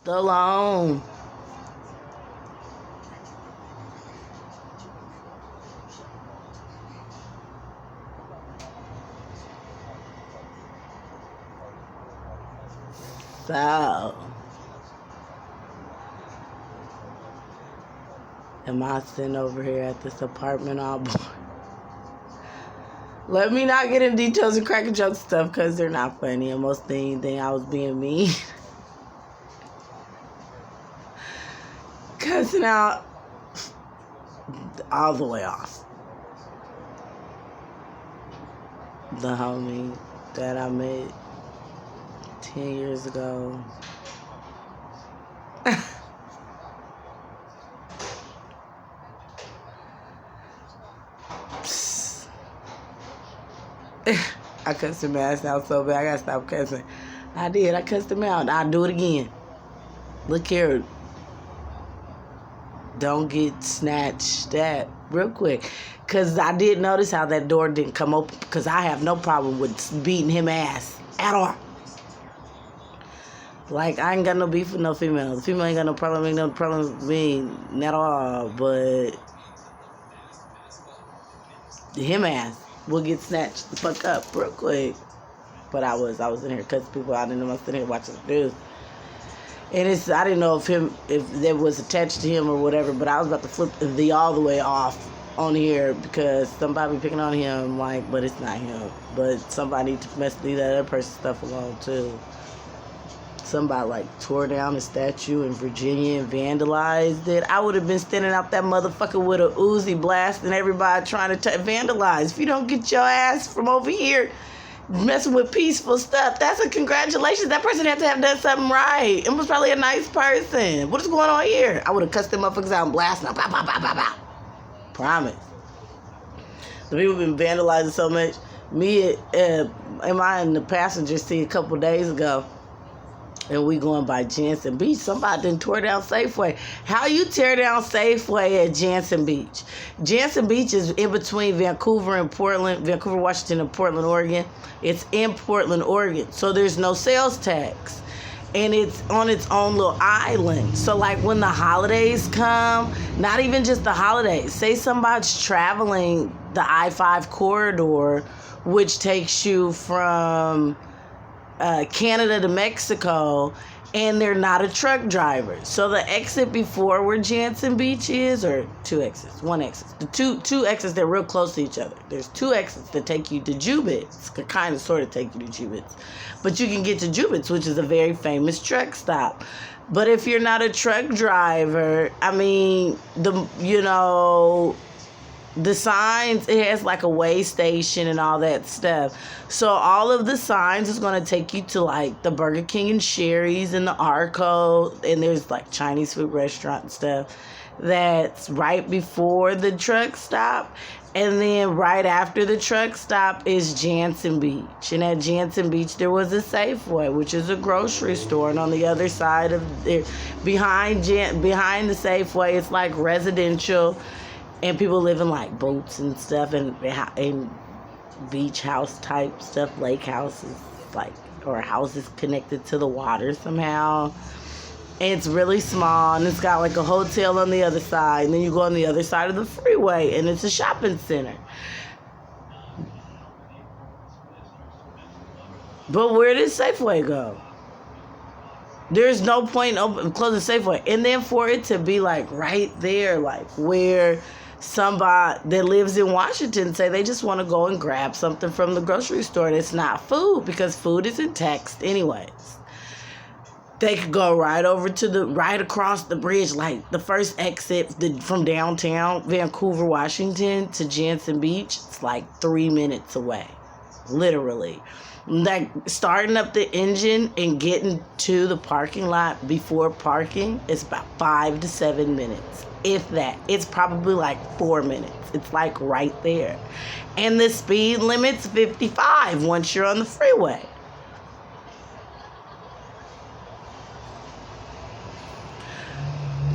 Stallone. So, am I sitting over here at this apartment all bored? Let me not get into details and cracking jokes and stuff because they're not funny. And most anything, I was being mean. Cussing out all the way off. The homie that I met 10 years ago. I cussed him ass out so bad. I gotta stop cussing. I did. I cussed him out. I'll do it again. Look here. Don't get snatched at real quick. Because I did notice how that door didn't come open. Because I have no problem with beating him ass at all. Like, I ain't got no beef with no female. The female ain't got no problem. Ain't no problem with me at all. But him ass will get snatched the fuck up real quick. But I was in here cussing people out, and I was sitting here watching the news. And I didn't know if that was attached to him or whatever, but I was about to flip the all the way off on here because somebody picking on him, like, but it's not him. But somebody need to leave that other person's stuff alone too. Somebody like tore down a statue in Virginia and vandalized it. I would have been standing out that motherfucker with a Uzi blasting everybody trying to vandalize. If you don't get your ass from over here messing with peaceful stuff, that's a congratulations. That person had to have done something right. It was probably a nice person. What is going on here? I would have cussed them motherfuckers out and blasted them. Pow, pow, pow, pow, pow. Promise. The people been vandalizing so much. Me and in the passenger seat a couple days ago, and we going by Jansen Beach. Somebody done tore down Safeway. How you tear down Safeway at Jansen Beach? Jansen Beach is in between Vancouver and Portland, Vancouver, Washington, and Portland, Oregon. It's in Portland, Oregon. So there's no sales tax. And it's on its own little island. So like when the holidays come, not even just the holidays, say somebody's traveling the I-5 corridor, which takes you from Canada to Mexico, and they're not a truck driver. So the exit before where Jansen Beach is, or one exit. The two exits, they're real close to each other. There's two exits that take you to Jubitz, kind of sort of take you to Jubitz. But you can get to Jubitz, which is a very famous truck stop. But if you're not a truck driver, I mean, the signs, it has like a way station and all that stuff. So all of the signs is going to take you to like the Burger King and Sherry's and the Arco, and there's like Chinese food restaurant and stuff that's right before the truck stop. And then right after the truck stop is Jansen Beach. And at Jansen Beach, there was a Safeway, which is a grocery store. And on the other side of it, behind the Safeway, it's like residential. And people live in like boats and stuff and beach house type stuff, lake houses, like, or houses connected to the water somehow. And it's really small, and it's got like a hotel on the other side, and then you go on the other side of the freeway, and it's a shopping center. But where did Safeway go? There's no point in closing Safeway. And then for it to be like right there, like where somebody that lives in Washington say they just want to go and grab something from the grocery store, and it's not food because food isn't taxed anyways. They could go right across the bridge, like the first exit from downtown Vancouver, Washington to Jansen Beach. It's like 3 minutes away, literally. Like starting up the engine and getting to the parking lot before parking is about 5 to 7 minutes. If that, it's probably like 4 minutes. It's like right there. And the speed limit's 55 once you're on the freeway.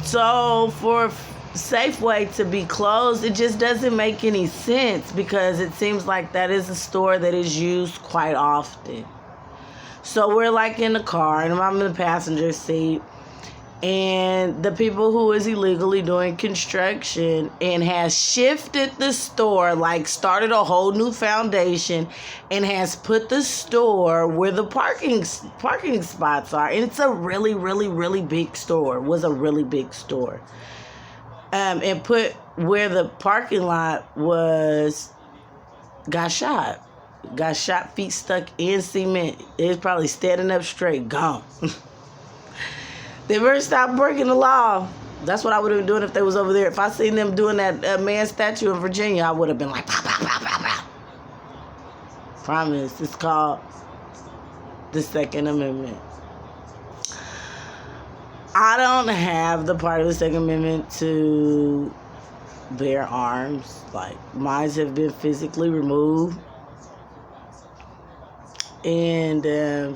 So for Safeway to be closed, it just doesn't make any sense because it seems like that is a store that is used quite often. So we're like in the car and I'm in the passenger seat and the people who is illegally doing construction and has shifted the store, like started a whole new foundation and has put the store where the parking spots are. And it's a really, really, really big store. Was a really big store. And put where the parking lot was, got shot. Got shot, feet stuck in cement. It was probably standing up straight, gone. They better stop breaking the law. That's what I would have been doing if they was over there. If I seen them doing that man statue in Virginia, I would have been like, pow, pow, pow, pow, pow. Promise. It's called the Second Amendment. I don't have the part of the Second Amendment to bear arms. Like, mine have been physically removed. And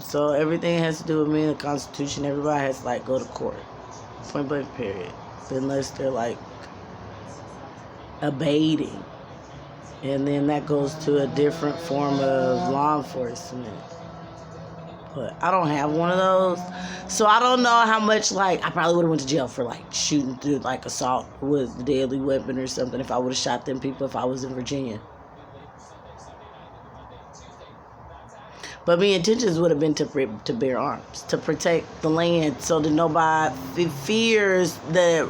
so everything has to do with me and the Constitution. Everybody has to, like, go to court. Point blank, period. Unless they're, like, abating. And then that goes to a different form of law enforcement. But I don't have one of those. So I don't know how much, like, I probably would have went to jail for, like, shooting through, like, assault with a deadly weapon or something if I would have shot them people if I was in Virginia. But my intentions would have been to bear arms, to protect the land so that nobody fears the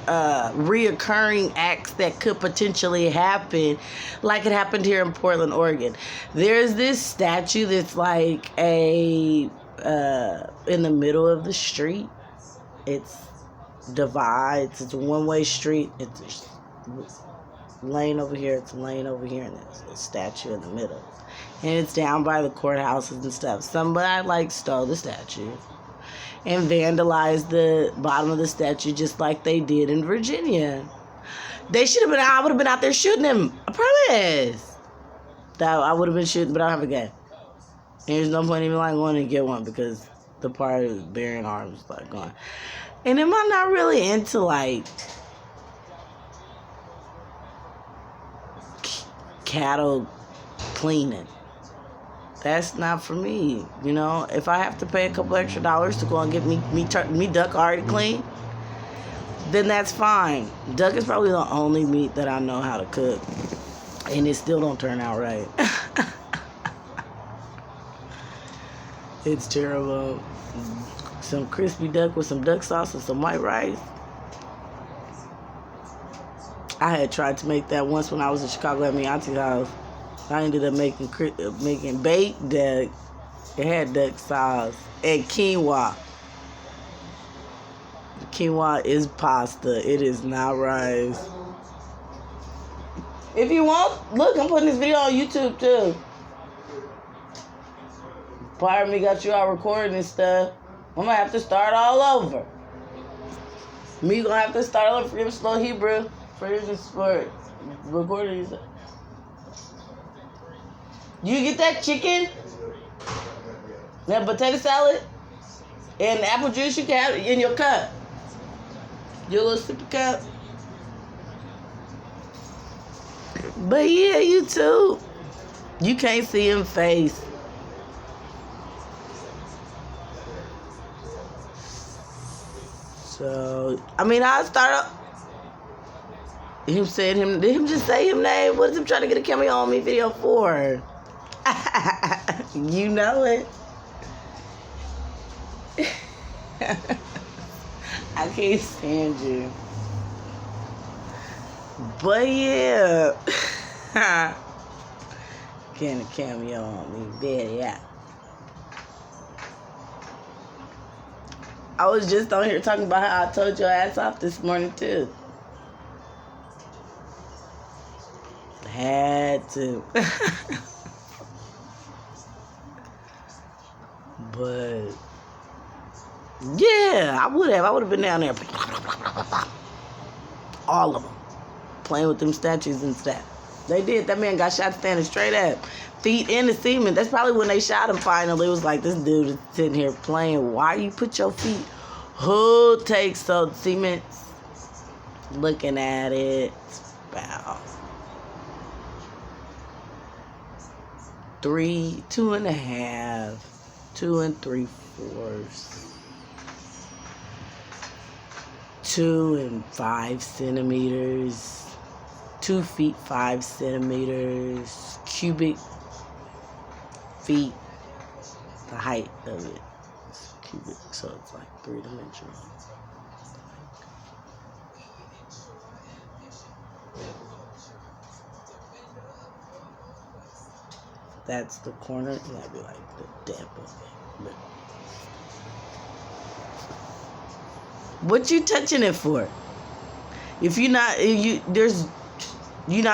reoccurring acts that could potentially happen, like it happened here in Portland, Oregon. There's this statue that's like in the middle of the street. It's divides. It's a one-way street. It's a lane over here. It's a lane over here, and there's a statue in the middle. And it's down by the courthouses and stuff. Somebody, like, stole the statue and vandalized the bottom of the statue just like they did in Virginia. They should have been, I would have been out there shooting him. I promise. That I would have been shooting, but I don't have a gun. And there's no point even, like, going to get one because the part of bearing arms is, like, gone. And am I not really into, like, cattle cleaning? That's not for me, you know. If I have to pay a couple extra dollars to go and get me duck already clean, then that's fine. Duck is probably the only meat that I know how to cook, and it still don't turn out right. It's terrible. Some crispy duck with some duck sauce and some white rice. I had tried to make that once when I was in Chicago at my auntie's house. I ended up making baked duck. It had duck sauce and quinoa. Quinoa is pasta. It is not rice. If you want, look, I'm putting this video on YouTube too. Part of me got you all recording and stuff. I'm gonna have to start all over. Me gonna have to start all over for Slow Hebrew for recording. You get that chicken, that potato salad, and the apple juice you can have in your cup. Your little sippy cup. But yeah, YouTube. You can't see him face. So, I mean, I start up. Did him just say his name? What is him trying to get a cameo on me video for? You know it. I can't stand you. But yeah. Getting a cameo on me video. Yeah. I was just on here talking about how I told your ass off this morning too. Had to. But yeah, I would have been down there. All of them. Playing with them statues and stuff. They did. That man got shot standing straight up. Feet in the cement. That's probably when they shot him finally. It was like, this dude is sitting here playing. Why you put your feet? Who takes the cement? Looking at it. About 2 2 3/4. 2 and 5 centimeters, 2 feet 5 centimeters, cubic feet, the height of it. It's cubic, so it's like 3-dimensional. That's the corner, and that'd be like the depth of it. But what you touching it for? If you're not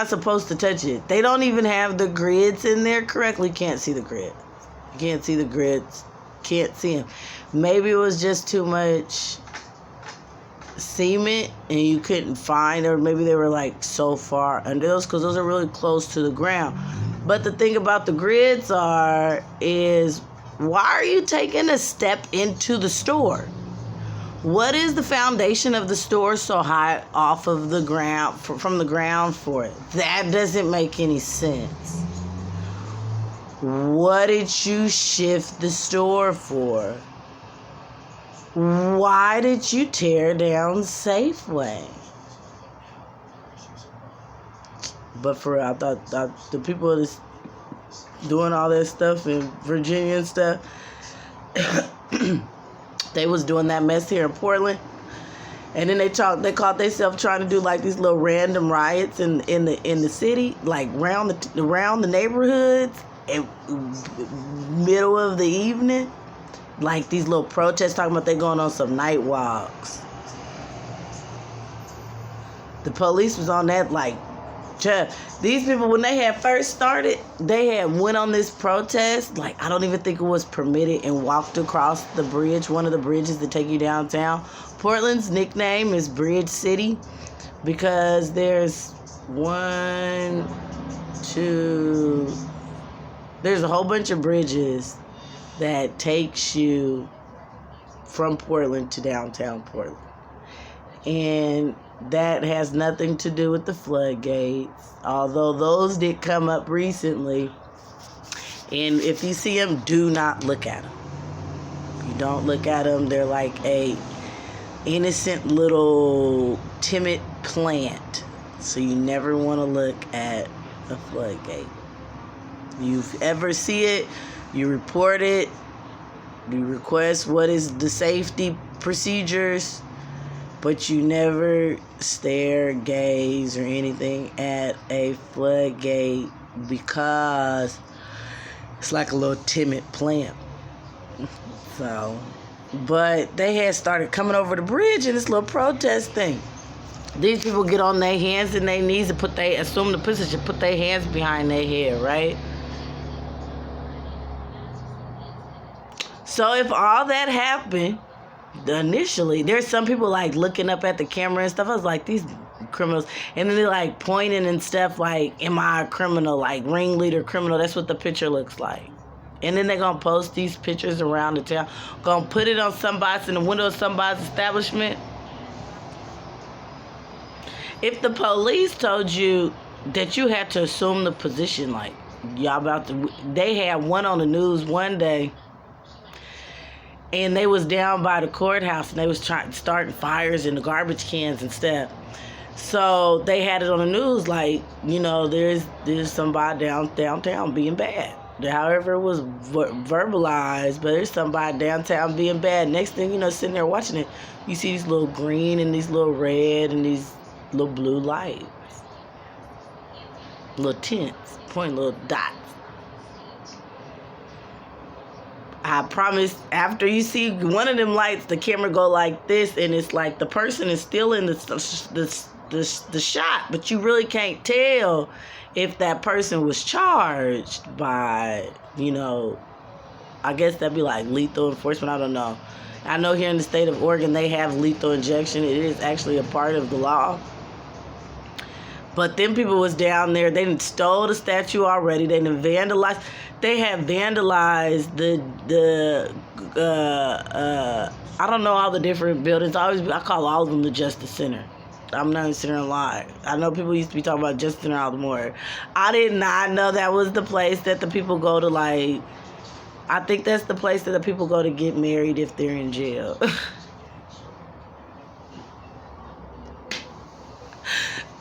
supposed to touch it. They don't even have the grids in there correctly. Can't see the grid. Can't see the grids. Can't see them. Maybe it was just too much cement and you couldn't find, or maybe they were like so far under those, because those are really close to the ground. But the thing about the grids is why are you taking a step into the store? What is the foundation of the store so high off of the ground, from the ground for it? That doesn't make any sense. What did you shift the store for? Why did you tear down Safeway? But for real, I thought the people that's doing all that stuff in Virginia and stuff, they was doing that mess here in Portland. And then they caught themselves trying to do like these little random riots in the city, like around the neighborhoods at middle of the evening. Like these little protests talking about they going on some night walks. The police was on that like, these people, when they had first started, they had went on this protest, like I don't even think it was permitted, and walked across the bridge, one of the bridges that take you downtown. Portland's nickname is Bridge City because there's there's a whole bunch of bridges that takes you from Portland to downtown Portland. And that has nothing to do with the floodgates, although those did come up recently. And if you see them, do not look at them. You don't look at them. They're like a innocent little timid plant. So you never want to look at a floodgate. You ever see it, you report it, you request what is the safety procedures, but you never stare, gaze, or anything at a floodgate because it's like a little timid plant. So, but they had started coming over the bridge in this little protest thing. These people get on their hands and their knees and assume the position, put their hands behind their head, right? So if all that happened, initially, there's some people like looking up at the camera and stuff. I was like, these criminals. And then they're like pointing and stuff like, am I a criminal? Like ringleader criminal. That's what the picture looks like. And then they're going to post these pictures around the town. Going to put it on somebody's, in the window of somebody's establishment. If the police told you that you had to assume the position, like they had one on the news one day. And they was down by the courthouse and they was starting fires in the garbage cans and stuff. So they had it on the news like, there's somebody downtown being bad. However it was verbalized, but there's somebody downtown being bad. Next thing you know, sitting there watching it, you see these little green and these little red and these little blue lights. Little tints, pointing little dots. I promise, after you see one of them lights, the camera go like this, and it's like the person is still in the shot, but you really can't tell if that person was charged by, I guess that'd be like lethal enforcement. I don't know. I know here in the state of Oregon, they have lethal injection. It is actually a part of the law. But them people was down there. They done stole the statue already. They done vandalized. They have vandalized I don't know all the different buildings. I call all of them the Justice Center. I'm not even sitting there and lie. I know people used to be talking about Justice Center all the more. I did not know that was the place that the people go to, like, I think that's the place that the people go to get married if they're in jail.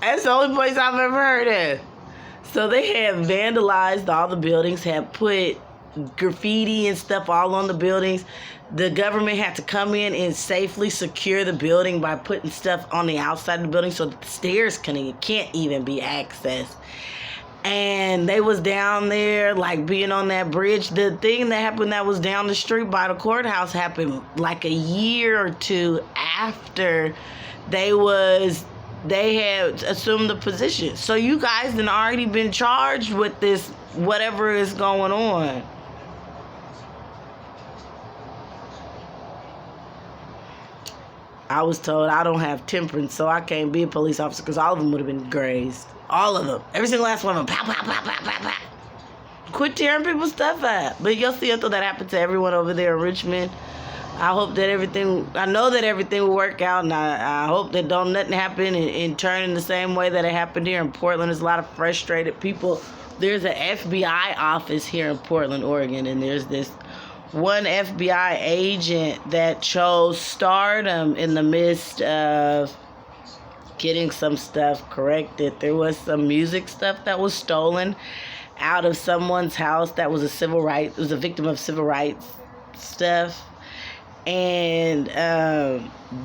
That's the only place I've ever heard of. So they had vandalized all the buildings, had put graffiti and stuff all on the buildings. The government had to come in and safely secure the building by putting stuff on the outside of the building so that the stairs can't even be accessed. And they was down there like being on that bridge. The thing that happened that was down the street by the courthouse happened like a year or two after they had assumed the position. So you guys had already been charged with this, whatever is going on. I was told I don't have temperance, so I can't be a police officer because all of them would have been grazed. All of them. Every single last one of them. Pow, pow, pow, pow, pow, pow. Quit tearing people's stuff up. But you'll see until that happened to everyone over there in Richmond. I hope that I know that everything will work out, and I hope that don't nothing happen and turn in the same way that it happened here in Portland. There's a lot of frustrated people. There's an FBI office here in Portland, Oregon, and there's this one FBI agent that chose stardom in the midst of getting some stuff corrected. There was some music stuff that was stolen out of someone's house that was it was a victim of civil rights stuff. And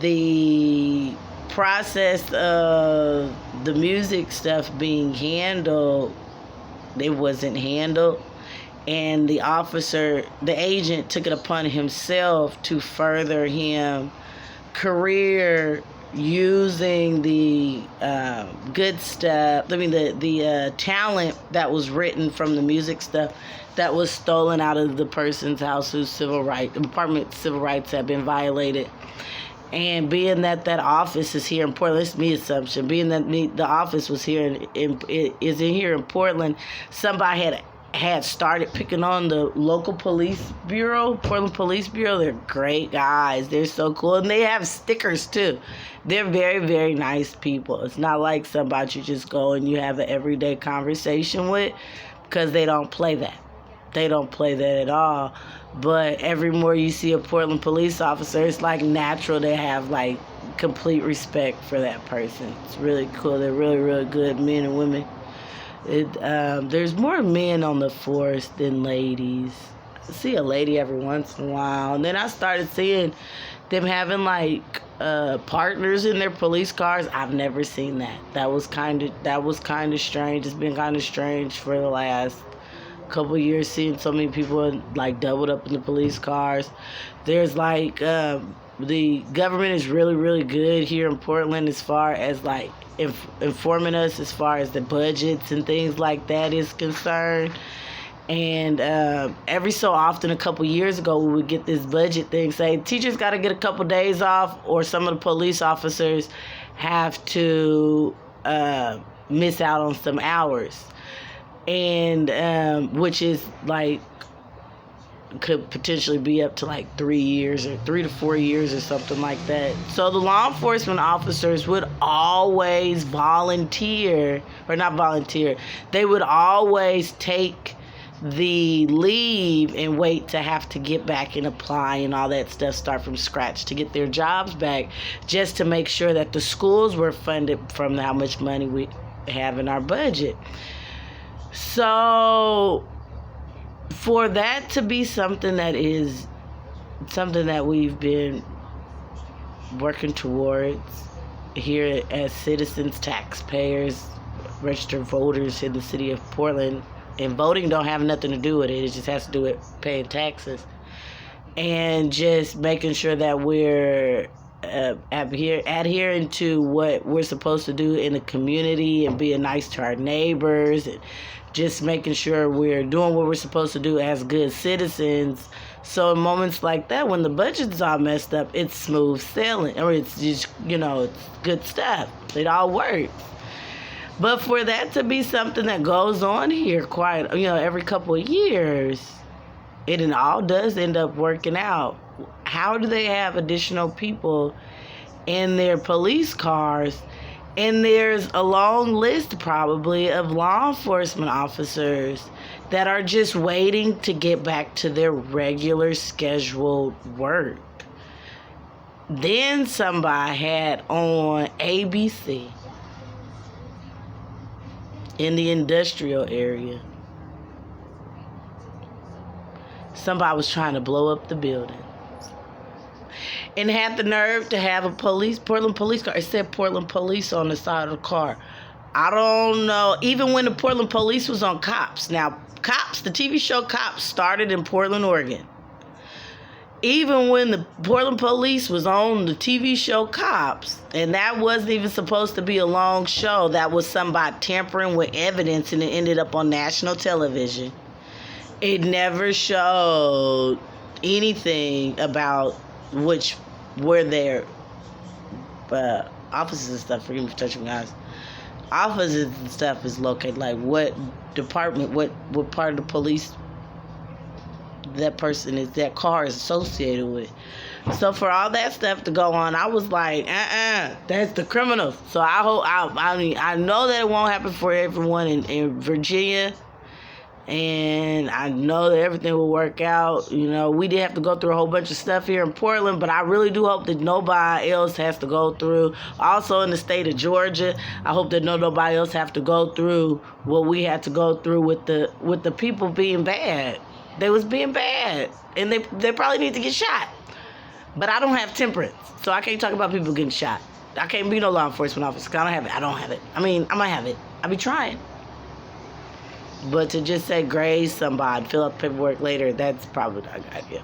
the process of the music stuff being handled, it wasn't handled. And the agent took it upon himself to further him career using the good stuff. I mean, the talent that was written from the music stuff that was stolen out of the person's house whose apartment civil rights have been violated. And being that office is here in Portland, it's my assumption, being that the office was here is here in Portland, somebody had started picking on the local police bureau, Portland Police Bureau. They're great guys. They're so cool. And they have stickers too. They're very, very nice people. It's not like somebody you just go and you have an everyday conversation with, because they don't play that. They don't play that at all. But every more you see a Portland police officer, it's like natural to have like complete respect for that person. It's really cool. They're really, really good men and women. There's more men on the force than ladies. I see a lady every once in a while, and then I started seeing them having like partners in their police cars. I've never seen that. That was kind of strange. It's been kind of strange for the last couple years, seeing so many people like doubled up in the police cars. There's like the government is really, really good here in Portland as far as like informing us as far as the budgets and things like that is concerned. And every so often, a couple years ago, we would get this budget thing say teachers got to get a couple days off, or some of the police officers have to miss out on some hours, and which is like could potentially be up to like 3 years or 3 to 4 years or something like that. So the law enforcement officers would always volunteer, or not volunteer, they would always take the leave and wait to have to get back and apply and all that stuff, start from scratch to get their jobs back, just to make sure that the schools were funded from how much money we have in our budget. So for that to be something that we've been working towards here as citizens, taxpayers, registered voters in the city of Portland, and voting don't have nothing to do with it. It just has to do with paying taxes and just making sure that we're adhering to what we're supposed to do in the community and being nice to our neighbors, and just making sure we're doing what we're supposed to do as good citizens. So in moments like that, when the budget's all messed up, it's smooth sailing, or it's just, it's good stuff. It all works. But for that to be something that goes on here quite, every couple of years, it all does end up working out. How do they have additional people in their police cars? And there's a long list probably of law enforcement officers that are just waiting to get back to their regular scheduled work. Then somebody had on ABC in the industrial area. Somebody was trying to blow up the building and had the nerve to have a Portland police car. It said Portland police on the side of the car. I don't know. Even when the Portland police was on Cops. Now, Cops, the TV show Cops started in Portland, Oregon. Even when the Portland police was on the TV show Cops, and that wasn't even supposed to be a long show, that was somebody tampering with evidence, and it ended up on national television. It never showed anything about where their offices and stuff, forgive me for touching guys, offices and stuff is located, like what department, what part of the police that car is associated with. So for all that stuff to go on, I was like, that's the criminals. So I hope, I know that it won't happen for everyone in Virginia, and I know that everything will work out. You know, we did have to go through a whole bunch of stuff here in Portland, but I really do hope that nobody else has to go through. Also in the state of Georgia, I hope that nobody else have to go through what we had to go through with the people being bad. They was being bad, and they probably need to get shot. But I don't have temperance, so I can't talk about people getting shot. I can't be no law enforcement officer, 'cause I don't have it. I mean, I might have it. I be trying. But to just say graze somebody, fill out paperwork later, that's probably not a good idea.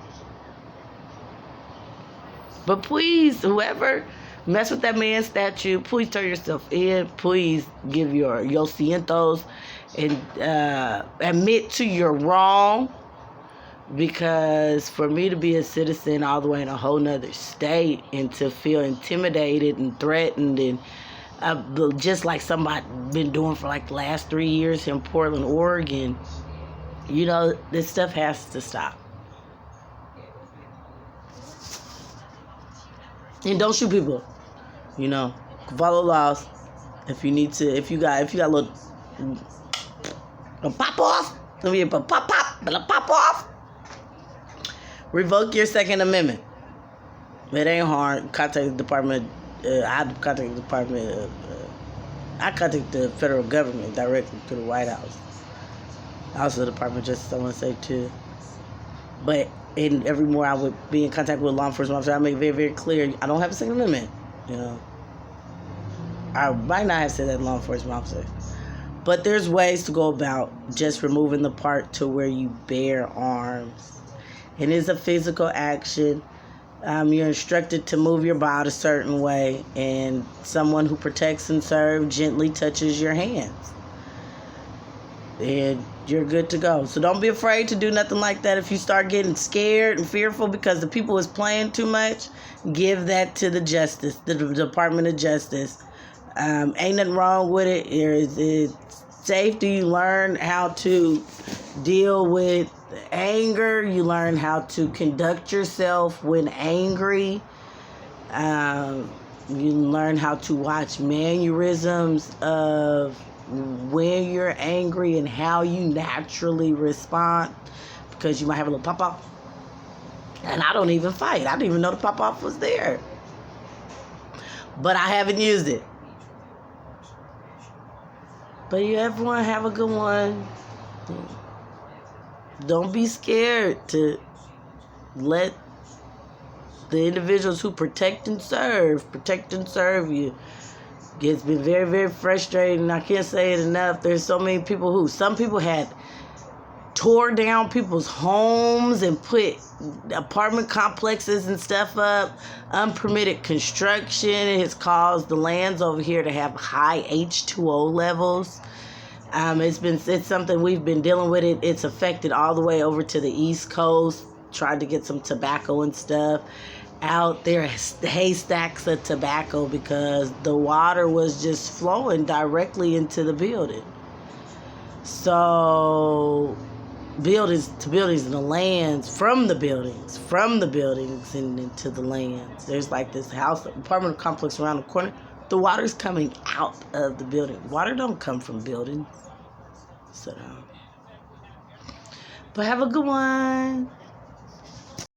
But please, whoever mess with that man's statue, please turn yourself in. Please give your cientos and admit to your wrong. Because for me to be a citizen all the way in a whole nother state and to feel intimidated and threatened and just like somebody been doing for like the last 3 years in Portland, Oregon, you know, this stuff has to stop. And don't shoot people. You know, follow laws. If you need to, if you got a little pop off, let me pop off. Revoke your Second Amendment. It ain't hard. Contact the department. I contact the federal government directly through the White House. Also, the Department of Justice, I want to say too. But every more I would be in contact with a law enforcement officer, I make it very, very clear I don't have a Second Amendment. You know, I might not have said that to law enforcement officer, but there's ways to go about just removing the part to where you bear arms. It is a physical action. You're instructed to move your body a certain way, and someone who protects and serves gently touches your hands, and you're good to go. So don't be afraid to do nothing like that. If you start getting scared and fearful because the people is playing too much, give that to the Department of Justice. Ain't nothing wrong with it. It's safe. You learn how to deal with anger. You learn how to conduct yourself when angry. You learn how to watch mannerisms of when you're angry and how you naturally respond, because you might have a little pop-off. And I don't even fight. I didn't even know the pop-off was there. But I haven't used it. But you everyone have a good one. Don't be scared to let the individuals who protect and serve you. It's been very, very frustrating. I can't say it enough. There's so many people some people had tore down people's homes and put apartment complexes and stuff up. Unpermitted construction. It has caused the lands over here to have high H2O levels. It's something we've been dealing with. It's affected all the way over to the East Coast. Tried to get some tobacco and stuff out there, haystacks of tobacco, because the water was just flowing directly into the building. So buildings to buildings and the lands from the buildings and into the lands. There's like this apartment complex around the corner. The water's coming out of the building. Water don't come from buildings. So, but have a good one.